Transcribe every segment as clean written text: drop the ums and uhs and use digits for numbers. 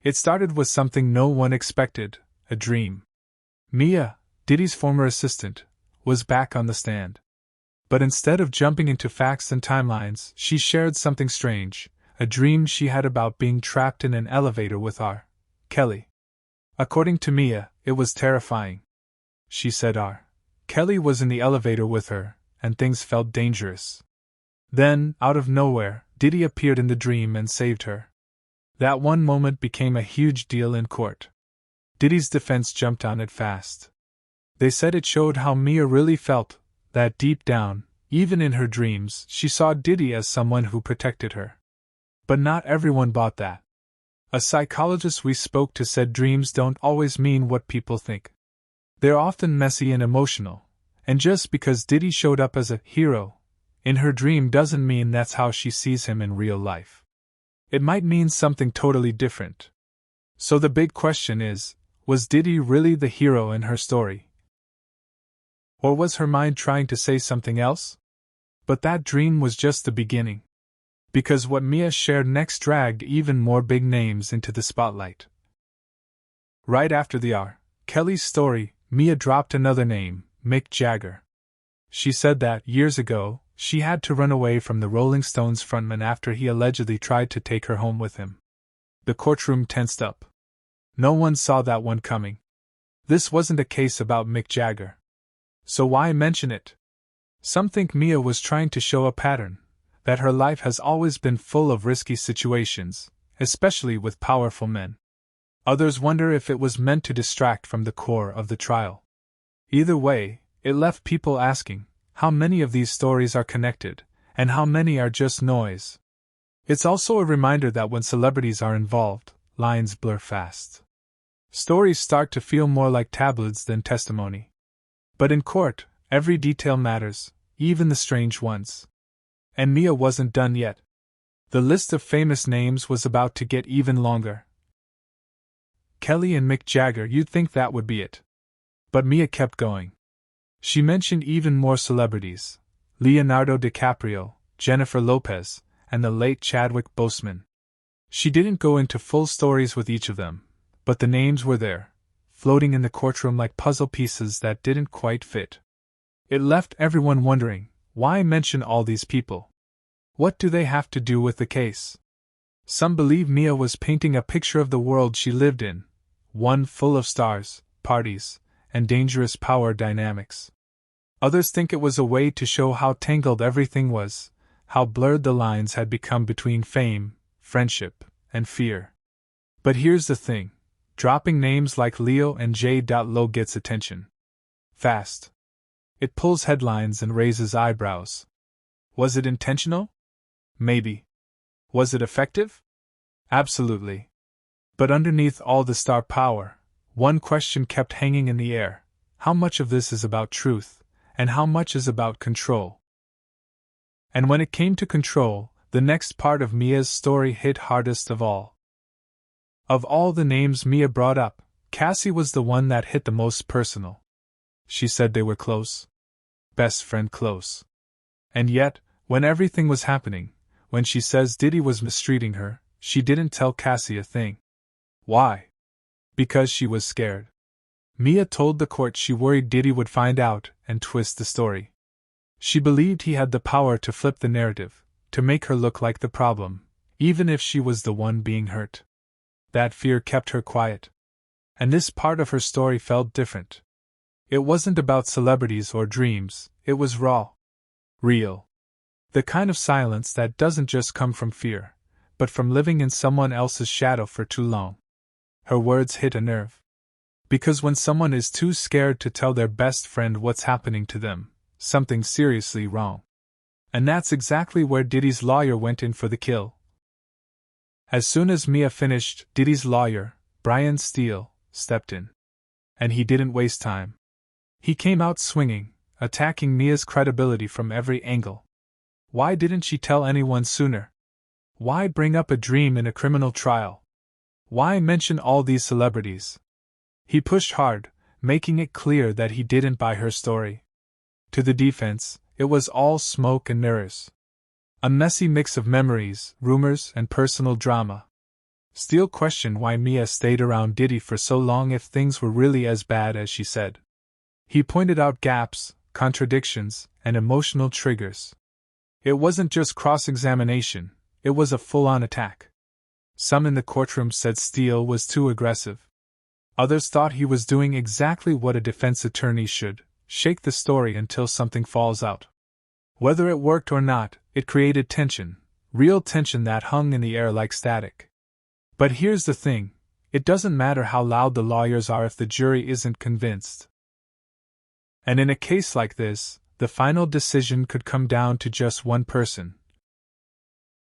It started with something no one expected, a dream. Mia, Diddy's former assistant, was back on the stand. But instead of jumping into facts and timelines, she shared something strange, a dream she had about being trapped in an elevator with R. Kelly. According to Mia, it was terrifying. She said R. Kelly was in the elevator with her, and things felt dangerous. Then, out of nowhere, Diddy appeared in the dream and saved her. That one moment became a huge deal in court. Diddy's defense jumped on it fast. They said it showed how Mia really felt, that deep down, even in her dreams, she saw Diddy as someone who protected her. But not everyone bought that. A psychologist we spoke to said dreams don't always mean what people think. They're often messy and emotional, and just because Diddy showed up as a hero in her dream doesn't mean that's how she sees him in real life. It might mean something totally different. So the big question is, was Diddy really the hero in her story? Or was her mind trying to say something else? But that dream was just the beginning. Because what Mia shared next dragged even more big names into the spotlight. Right after the R. Kelly's story, Mia dropped another name, Mick Jagger. She said that, years ago, she had to run away from the Rolling Stones frontman after he allegedly tried to take her home with him. The courtroom tensed up. No one saw that one coming. This wasn't a case about Mick Jagger. So why mention it? Some think Mia was trying to show a pattern, that her life has always been full of risky situations, especially with powerful men. Others wonder if it was meant to distract from the core of the trial. Either way, it left people asking, how many of these stories are connected, and how many are just noise? It's also a reminder that when celebrities are involved, lines blur fast. Stories start to feel more like tabloids than testimony. But in court, every detail matters, even the strange ones. And Mia wasn't done yet. The list of famous names was about to get even longer. Kelly and Mick Jagger, you'd think that would be it. But Mia kept going. She mentioned even more celebrities: Leonardo DiCaprio, Jennifer Lopez, and the late Chadwick Boseman. She didn't go into full stories with each of them, but the names were there, floating in the courtroom like puzzle pieces that didn't quite fit. It left everyone wondering, why mention all these people? What do they have to do with the case? Some believe Mia was painting a picture of the world she lived in, one full of stars, parties, and dangerous power dynamics. Others think it was a way to show how tangled everything was, how blurred the lines had become between fame, friendship, and fear. But here's the thing, dropping names like Leo and J. Lo gets attention. Fast. It pulls headlines and raises eyebrows. Was it intentional? Maybe. Was it effective? Absolutely. But underneath all the star power, one question kept hanging in the air: how much of this is about truth, and how much is about control? And when it came to control, the next part of Mia's story hit hardest of all. Of all the names Mia brought up, Cassie was the one that hit the most personal. She said they were close. Best friend close. And yet, when everything was happening, when she says Diddy was mistreating her, she didn't tell Cassie a thing. Why? Because she was scared. Mia told the court she worried Diddy would find out and twist the story. She believed he had the power to flip the narrative, to make her look like the problem, even if she was the one being hurt. That fear kept her quiet. And this part of her story felt different. It wasn't about celebrities or dreams, it was raw. Real. The kind of silence that doesn't just come from fear, but from living in someone else's shadow for too long. Her words hit a nerve. Because when someone is too scared to tell their best friend what's happening to them, something's seriously wrong. And that's exactly where Diddy's lawyer went in for the kill. As soon as Mia finished, Diddy's lawyer, Brian Steele, stepped in. And he didn't waste time. He came out swinging, attacking Mia's credibility from every angle. Why didn't she tell anyone sooner? Why bring up a dream in a criminal trial? Why mention all these celebrities? He pushed hard, making it clear that he didn't buy her story. To the defense, it was all smoke and mirrors. A messy mix of memories, rumors, and personal drama. Steele questioned why Mia stayed around Diddy for so long if things were really as bad as she said. He pointed out gaps, contradictions, and emotional triggers. It wasn't just cross-examination, it was a full-on attack. Some in the courtroom said Steele was too aggressive. Others thought he was doing exactly what a defense attorney should, shake the story until something falls out. Whether it worked or not, it created tension, real tension that hung in the air like static. But here's the thing, it doesn't matter how loud the lawyers are if the jury isn't convinced. And in a case like this, the final decision could come down to just one person.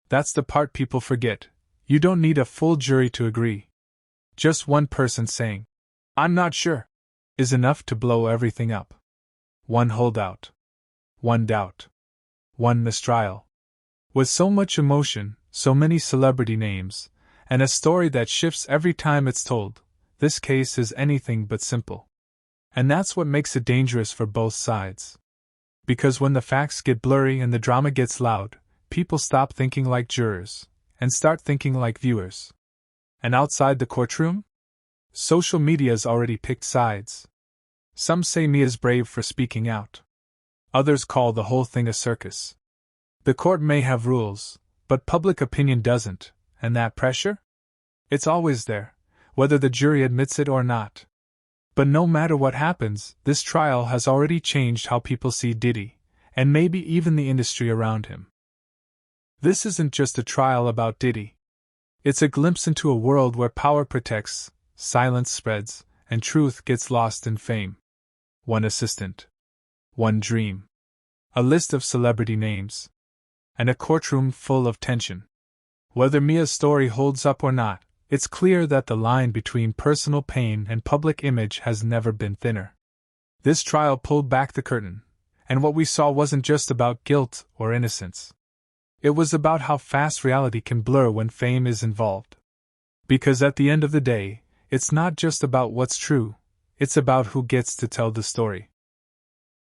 That's the part people forget. You don't need a full jury to agree. Just one person saying, "I'm not sure," is enough to blow everything up. One holdout. One doubt. One mistrial. With so much emotion, so many celebrity names, and a story that shifts every time it's told, this case is anything but simple. And that's what makes it dangerous for both sides. Because when the facts get blurry and the drama gets loud, people stop thinking like jurors, and start thinking like viewers. And outside the courtroom? Social media's already picked sides. Some say Mia's brave for speaking out. Others call the whole thing a circus. The court may have rules, but public opinion doesn't, and that pressure? It's always there, whether the jury admits it or not. But no matter what happens, this trial has already changed how people see Diddy, and maybe even the industry around him. This isn't just a trial about Diddy. It's a glimpse into a world where power protects, silence spreads, and truth gets lost in fame. One assistant. One dream. A list of celebrity names. And a courtroom full of tension. Whether Mia's story holds up or not, it's clear that the line between personal pain and public image has never been thinner. This trial pulled back the curtain, and what we saw wasn't just about guilt or innocence. It was about how fast reality can blur when fame is involved. Because at the end of the day, it's not just about what's true, it's about who gets to tell the story.